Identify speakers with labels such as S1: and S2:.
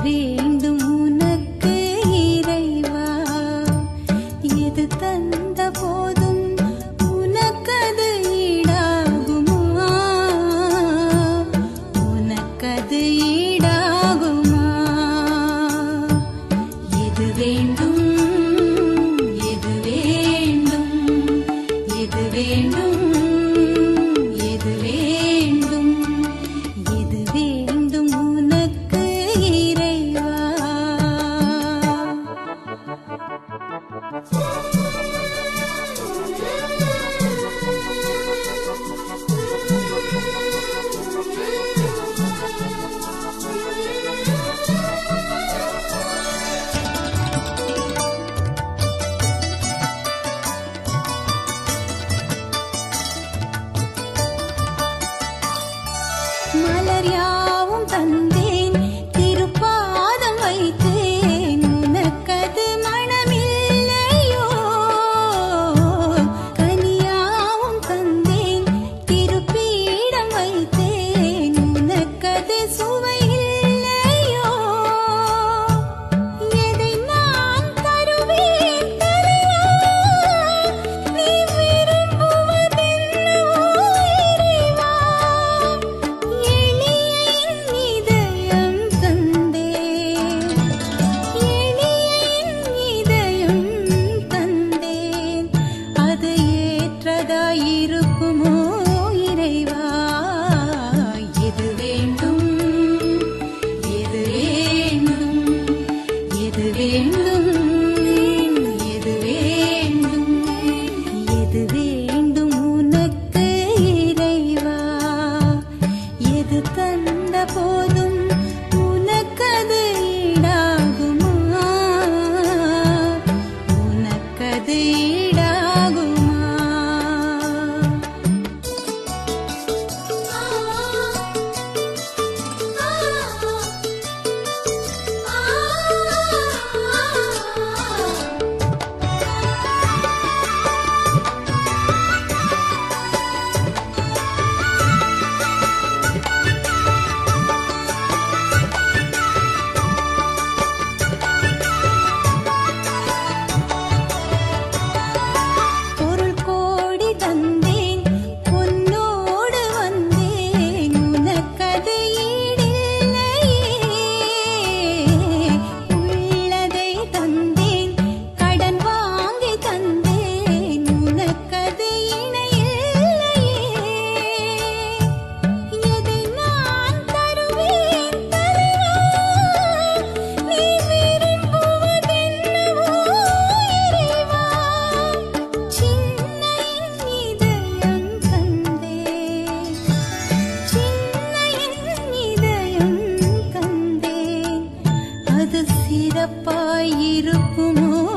S1: வேண்டும் உனக்கு இறைவா, எது தந்த போதும் உனக்கது ஈடாகுமா, உனக்கது ஈடாகுமா? எது வேண்டும், எது வேண்டும், எது வேண்டும், எது வேண்டும், எது வேண்டும் உனக்கு இறைவா? மலர் யாவும் தந்தேன், திருப்பாதம் வைத்தேன், உனக்கது மனமில்லையோ? கனியாவும் தந்தேன், திருப்பீடம் வைத்தேன், உனக்கது சுவையில்லையோ? எதை நான் தருவேன் தலைவா, நீ விரும்புவதென்னவோ இறைவா? இருக்குமோ இறைவா? எது வேண்டும், எது வேண்டும், எது வேண்டும், எது வேண்டும், எது வேண்டும் உனக்கு இறைவா? எது தந்த போதும் உனக்கது ஈடாகுமா, உனக்கது ஈடாகுமா? சிறப்பாயிருக்குமோ